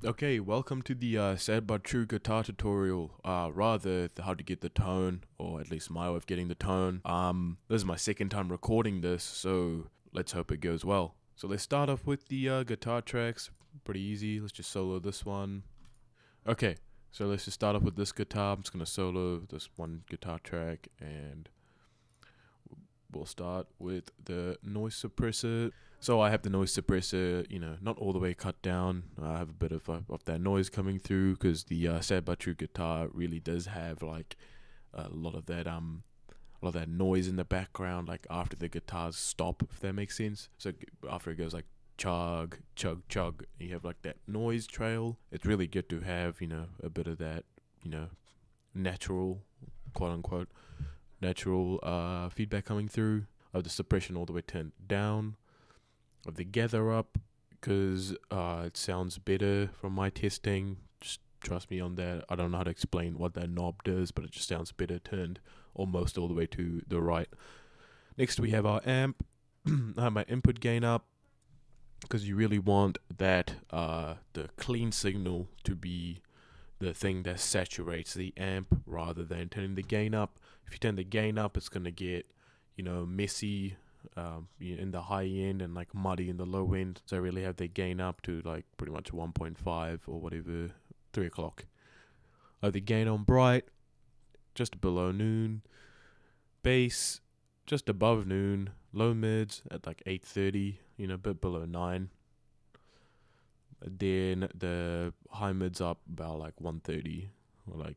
Okay, welcome to the sad but true guitar tutorial. Rather how to get the tone, or at least my way of getting the tone. This is my second time recording this, so let's hope it goes well. So let's start off with the guitar tracks. Pretty easy. Let's just solo this one. Okay, so let's just start off with this guitar. I'm just gonna solo this one guitar track, and we'll start with the noise suppressor. So I have the noise suppressor, not all the way cut down. I have a bit of that noise coming through because the sad but true guitar really does have like a lot of that noise in the background, like after the guitars stop, if that makes sense. So after it goes like chug, chug, chug, you have like that noise trail. It's really good to have, a bit of that, natural, quote unquote, natural feedback coming through. Of the suppression all the way turned down, of the gather up, because it sounds better from my testing. Just trust me on that. I don't know how to explain what that knob does, but it just sounds better turned almost all the way to the right. Next we have our amp. I have my input gain up, because you really want that the clean signal to be the thing that saturates the amp rather than turning the gain up. If you turn the gain up, it's going to get messy in the high end and like muddy in the low end. So I really have the gain up to like pretty much 1.5 or whatever, 3 o'clock. I have the gain on bright, just below noon. Bass, just above noon. Low mids at like 8:30, a bit below 9. Then the high mids up about like 1:30 or like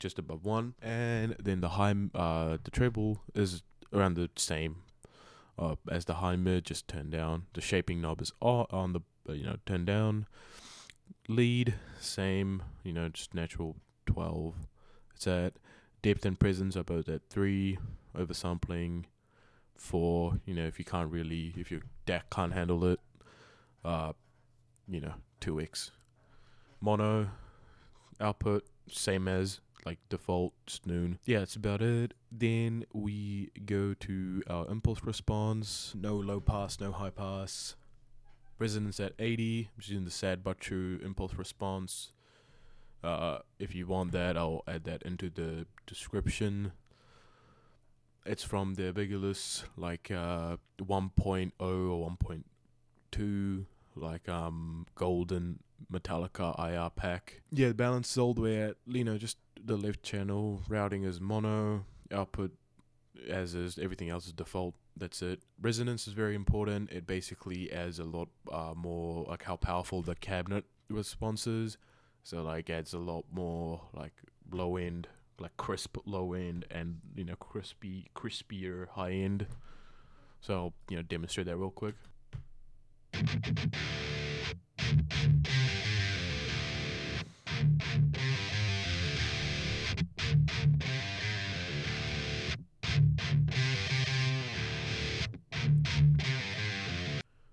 just above 1. And then the treble is around the same as the high mid, just turned down. The shaping knob is on the turned down. Lead, same, just natural 12. It's at depth and presence are both at 3. Oversampling 4. If your DAC can't handle it, 2x. Mono output, same as like default, just noon. Yeah, that's about it. Then we go to our impulse response. No low pass, no high pass. Resonance at 80, which is in the sad but true impulse response. If you want that, I'll add that into the description. It's from the Vigilus, like 1.0 or 1.2, like golden Metallica IR pack. Yeah, the balance is all the way at, just the left channel. Routing is mono. Output, as is, everything else is default. That's it. Resonance is very important. It basically adds a lot more, like how powerful the cabinet response is. So like adds a lot more like low end, like crisp low end, and crispier high end. So I'll demonstrate that real quick.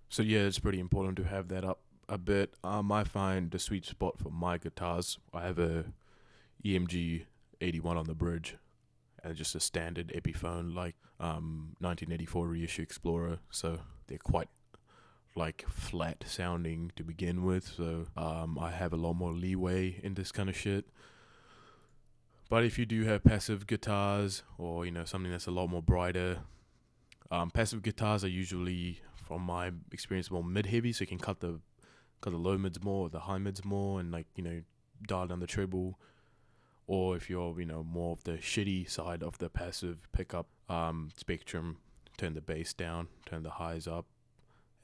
So yeah, it's pretty important to have that up a bit. I find the sweet spot for my guitars. I have a EMG 81 on the bridge, and just a standard Epiphone like 1984 reissue Explorer. So they're quite like flat sounding to begin with. So I have a lot more leeway in this kind of shit. But if you do have passive guitars, or something that's a lot more brighter, passive guitars are usually, from my experience, more mid-heavy, so you can cut the low mids more, or the high mids more, and dial down the treble. Or if you're more of the shitty side of the passive pickup spectrum, turn the bass down, turn the highs up,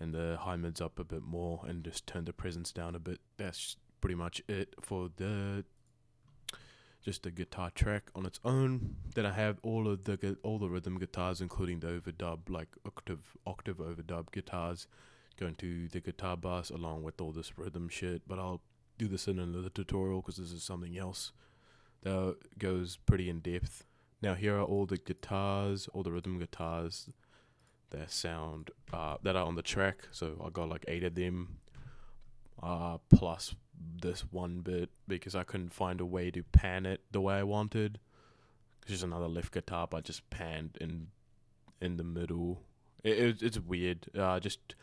and the high mids up a bit more, and just turn the presence down a bit. That's pretty much it for the guitar track on its own. Then I have all the rhythm guitars, including the overdub, like octave overdub guitars, going to the guitar bus along with all this rhythm shit. But I'll do this in another tutorial because this is something else that goes pretty in depth. Now here are all the guitars, all the rhythm guitars that sound that are on the track. So I got like 8 of them, plus this one bit, because I couldn't find a way to pan it the way I wanted. It's just another lift guitar, but just panned in the middle. It's weird. Just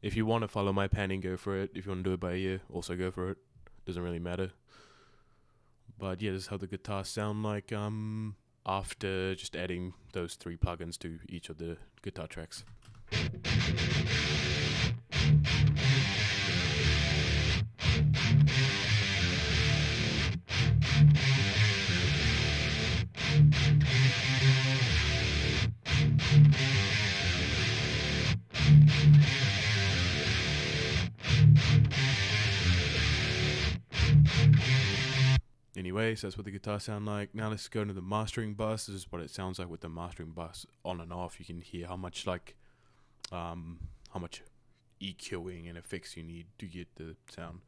if you want to follow my panning, go for it. If you want to do it by ear, also go for it. doesn't really matter. But yeah, this is how the guitars sound like after just adding those 3 plugins to each of the guitar tracks. Anyway, so that's what the guitars sound like. Now let's go into the mastering bus. This is what it sounds like with the mastering bus on and off. You can hear how much EQing and effects you need to get the sound.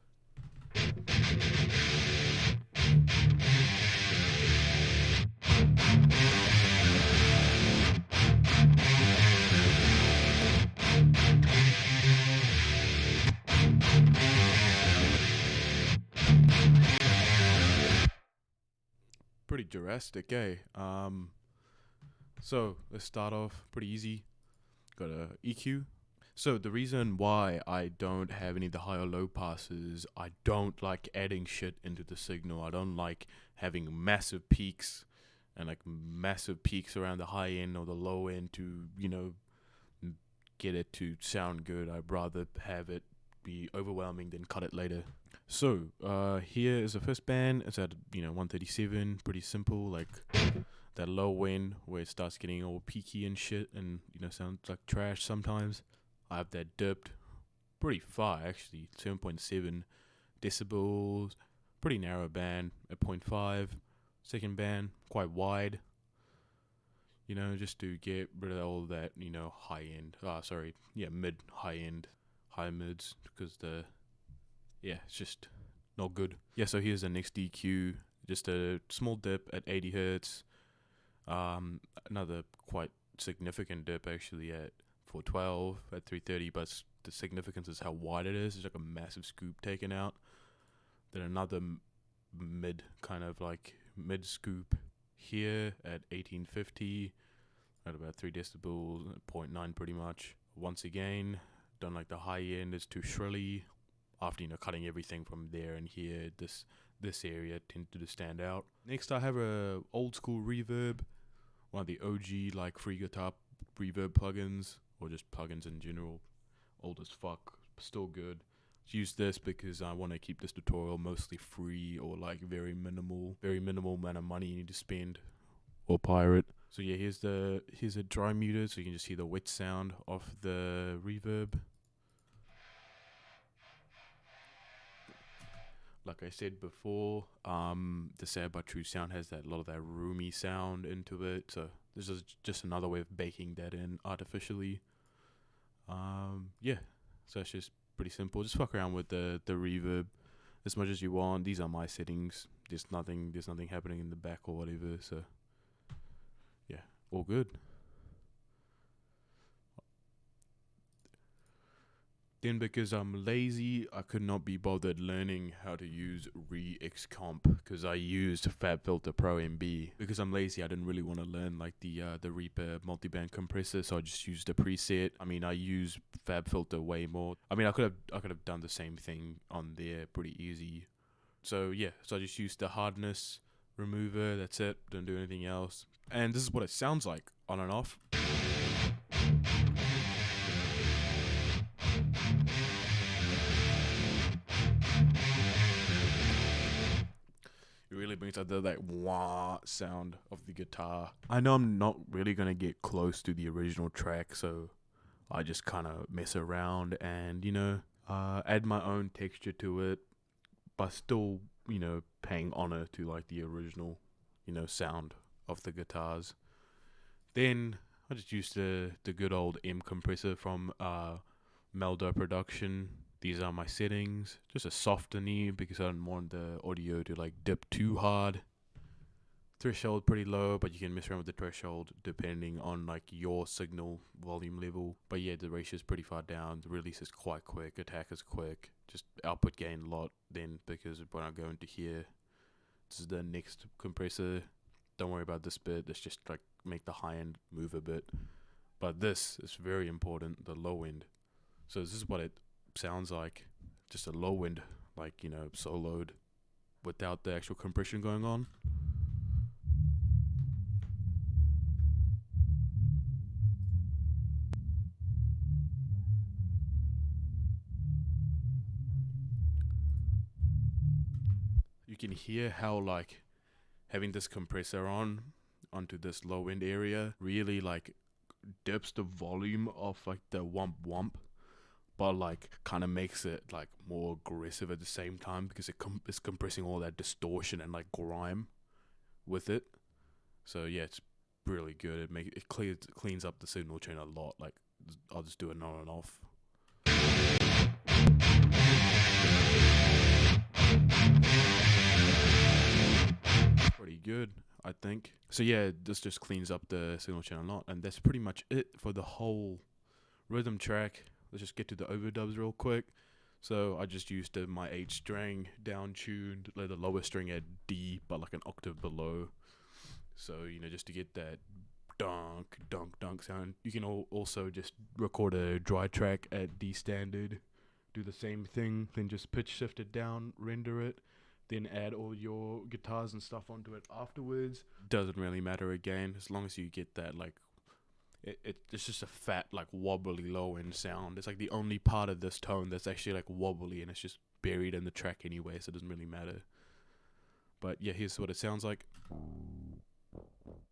Pretty drastic, eh? So let's start off pretty easy. Got a EQ. So the reason why I don't have any of the high or low passes, I don't like adding shit into the signal. I don't like having massive peaks and like massive peaks around the high end or the low end to, get it to sound good. I'd rather have it be overwhelming than cut it later. So here is the first band. It's at 137, pretty simple, like that low end where it starts getting all peaky and shit and sounds like trash sometimes. I have that dipped pretty far actually, 7.7 decibels, pretty narrow band at 0.5. Second band quite wide, just to get rid of all that high end, mid high end, high mids, because it's just not good. Yeah, so here's the next EQ, just a small dip at 80 hertz. Another quite significant dip actually at 412 at 330, but the significance is how wide it is. It's like a massive scoop taken out. Then another mid scoop here at 1850 at about 3 decibels, 0.9 pretty much. Once again, don't like the high end, it's too shrilly. After cutting everything from there and here, this area tended to stand out. Next, I have a old school reverb, one of the OG like free guitar reverb plugins, or just plugins in general. Old as fuck, still good. Use this because I want to keep this tutorial mostly free, or like very minimal amount of money you need to spend or pirate. So yeah, here's a dry muted, so you can just hear the wet sound of the reverb. Like I said before, the Sad But True sound has a lot of that roomy sound into it, so this is just another way of baking that in artificially. So it's just pretty simple. Just fuck around with the reverb as much as you want. These are my settings. There's nothing happening in the back or whatever, so yeah, all good. Then because I'm lazy, I could not be bothered learning how to use Re-Xcomp because I used FabFilter Pro MB. Because I'm lazy, I didn't really want to learn like the Reaper multiband compressor, so I just used a preset. I mean, I use FabFilter way more. I mean, I could have done the same thing on there pretty easy. So yeah, so I just used the hardness remover. That's it. Don't do anything else. And this is what it sounds like on and off. It really brings out the like wah sound of the guitar. I know I'm not really gonna get close to the original track, so I just kind of mess around and add my own texture to it, but still paying honor to like the original sound of the guitars. Then I just used the good old M compressor from Meldo Production. These are my settings. Just a softer knee because I don't want the audio to like dip too hard. Threshold pretty low, but you can mess around with the threshold depending on like your signal volume level. But yeah, the ratio is pretty far down. The release is quite quick. Attack is quick. Just output gain a lot then, because when I go into here, this is the next compressor. Don't worry about this bit. Let's just like make the high end move a bit. But this is very important, the low end. So this is what it sounds like, just a low end, like, soloed without the actual compression going on. You can hear how like having this compressor onto this low end area really like dips the volume of like the wump wump, but like kind of makes it like more aggressive at the same time because it's compressing all that distortion and like grime with it. So yeah, it's really good. It cleans up the signal chain a lot. Like I'll just do it on and off. Pretty good, I think. So yeah, this just cleans up the signal chain a lot, and that's pretty much it for the whole rhythm track. Let's just get to the overdubs real quick. So I just used my 8 string down tuned, the lower string at D, but like an octave below. So just to get that dunk dunk dunk sound. You can also just record a dry track at D standard, do the same thing, then just pitch shift it down, render it, then add all your guitars and stuff onto it afterwards. Doesn't really matter again, as long as you get that like it's just a fat like wobbly low end sound. It's like the only part of this tone that's actually like wobbly, and it's just buried in the track anyway, so it doesn't really matter. But yeah, here's what it sounds like.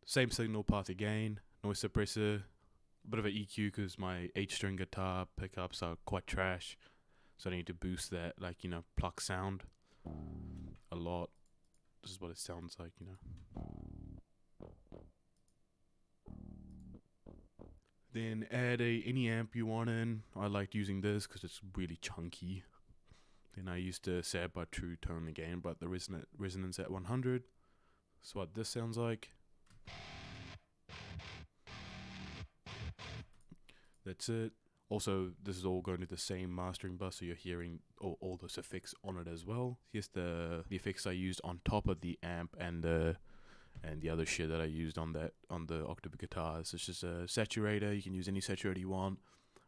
Same signal path again, noise suppressor, a bit of an EQ because my 8 string guitar pickups are quite trash, so I need to boost that like pluck sound a lot. This is what it sounds like. Then add any amp you want in. I liked using this because it's really chunky. Then I used the Sad But True tone again, but the resonance at 100. That's what this sounds like. That's it. Also, this is all going to the same mastering bus, so you're hearing all those effects on it as well. Here's the effects I used on top of the amp and the other shit that I used on the Octave guitars. It's just a saturator. You can use any saturator you want,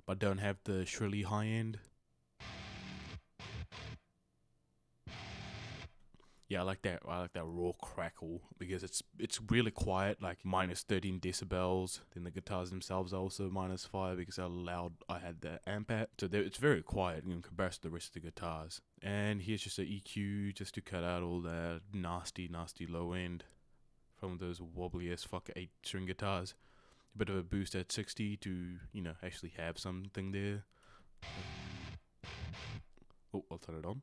but don't have the shrilly high end. Yeah, I like that raw crackle because it's really quiet, like minus 13 decibels. Then the guitars themselves are also minus 5 because how loud I had the amp at. So it's very quiet in comparison to the rest of the guitars. And here's just an EQ just to cut out all that nasty low end from those wobbly as fuck 8 string guitars. A bit of a boost at 60 to actually have something there. Oh, I'll turn it on.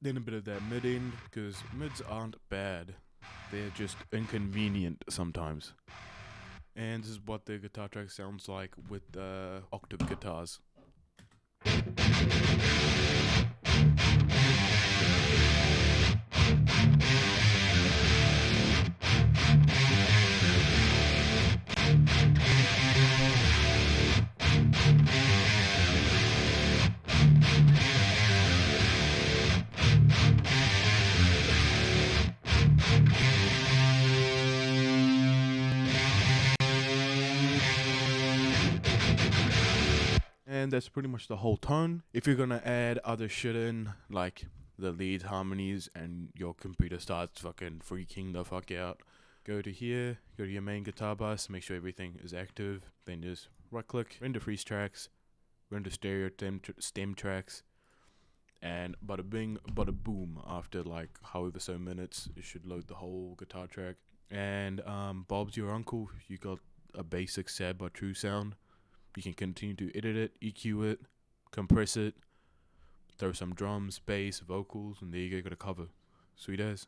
Then a bit of that mid end, because mids aren't bad, they're just inconvenient sometimes. And this is what the guitar track sounds like with octave guitars. And that's pretty much the whole tone. If you're gonna add other shit in, like the lead harmonies, and your computer starts fucking freaking the fuck out, go to here, go to your main guitar bus, make sure everything is active, then just right click, render freeze tracks, render stereo stem tracks, and bada bing, bada boom, after like however so minutes, it should load the whole guitar track. And Bob's your uncle, you got a basic Sad But True sound. You can continue to edit it, EQ it, compress it, throw some drums, bass, vocals, and there you go, got a cover. Sweet as.